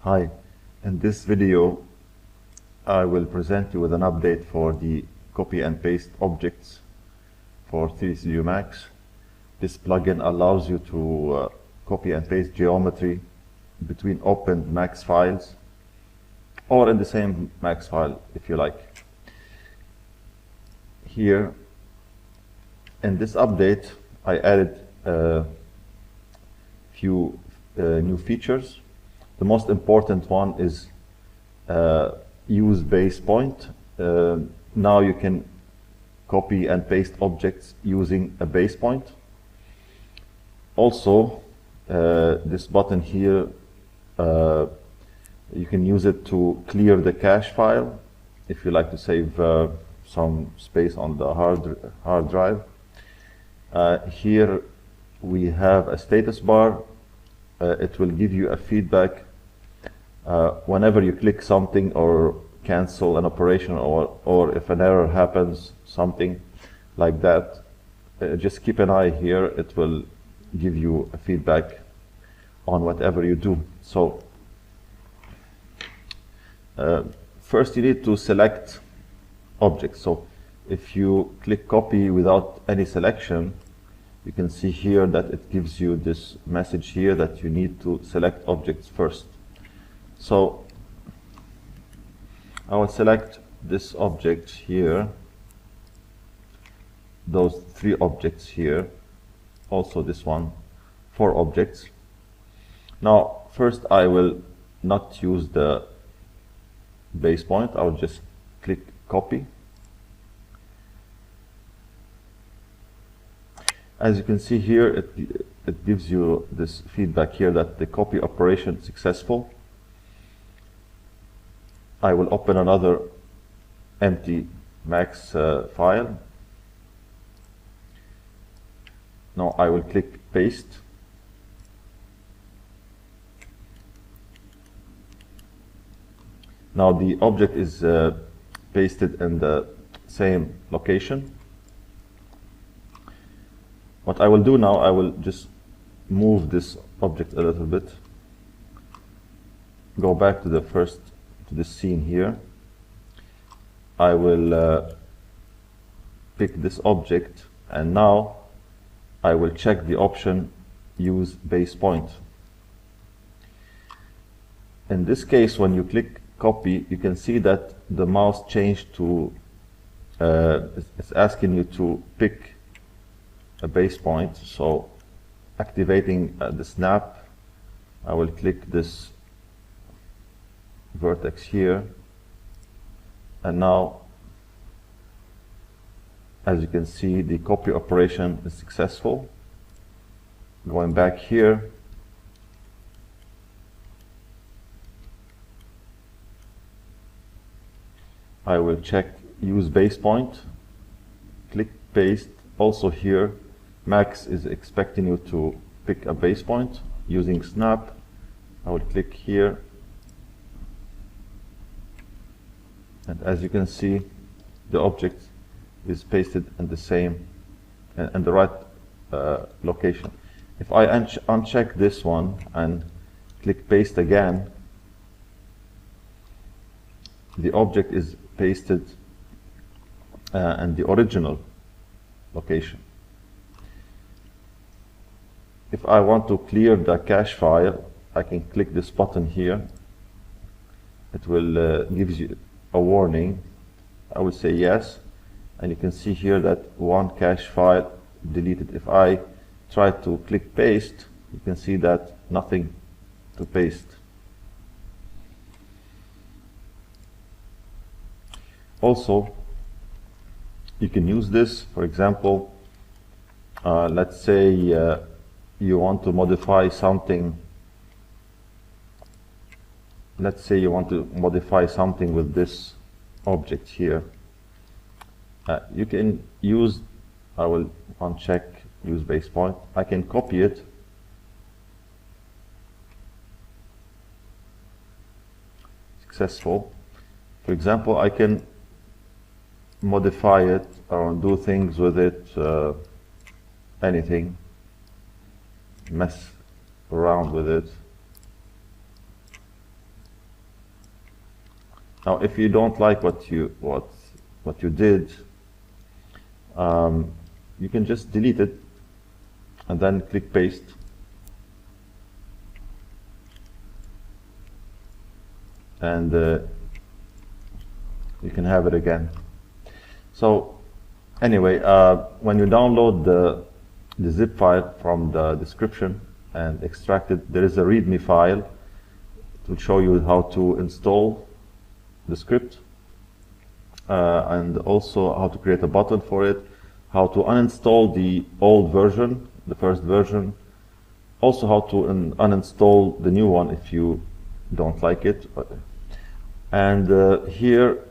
Hi, in this video I will present you with an update for the copy and paste objects for 3D Studio Max. This plugin allows you to copy and paste geometry between open Max files or in the same Max file if you like. Here in this update I added a few new features. The most important one is use base point. Now you can copy and paste objects using a base point. Also, this button here, you can use it to clear the cache file if you like to save some space on the hard drive. Here we have a status bar. It will give you a feedback whenever you click something or cancel an operation, or if an error happens, something like that. Just keep an eye here. It will give you a feedback on whatever you do. So first you need to select objects. So if you click copy without any selection, you can see here that it gives you this message here that you need to select objects first. So I will select this object here, those 3 objects here, also this one, 4 objects. Now first I will not use the base point. I will just click copy. As you can see here, it gives you this feedback here that the copy operation is successful. I will open another empty Max file. Now I will click paste. Now the object is pasted in the same location. What I will do now, I will just move this object a little bit. Go back to the scene here. I will pick this object, and now I will check the option use base point. In this case, when you click copy, you can see that the mouse changed to it's asking you to pick a base point. So activating the snap, I will click this vertex here, and now as you can see, the copy operation is successful. Going back here, I will check use base point, click paste. Also here Max is expecting you to pick a base point using snap. I will click here, and as you can see, the object is pasted in the same and the right location. If I uncheck this one and click paste again, the object is pasted in the original location. If I want to clear the cache file, I can click this button here. It will give you a warning. I will say yes, and you can see here that one cache file deleted. If I try to click paste, you can see that nothing to paste. Also, you can use this, for example, let's say you want to modify something. Let's say you want to modify something with this object here. You can use, I will uncheck use base point. I can copy it. Successful. For example, I can modify it or do things with it, anything, mess around with it. Now, if you don't like what you did, you can just delete it and then click paste. And you can have it again. So anyway, when you download the zip file from the description and extract it, there is a README file. It will show you how to install the script and also how to create a button for it, how to uninstall the old version, the first version, also how to uninstall the new one if you don't like it. And here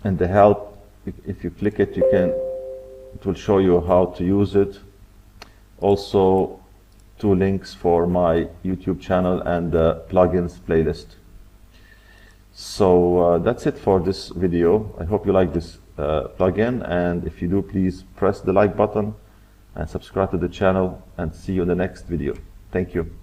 in the help, if you click it, it will show you how to use it. Also 2 links for my YouTube channel and the plugins playlist. So that's it for this video. I hope you like this plugin, and if you do, please press the like button and subscribe to the channel, and see you in the next video. Thank you.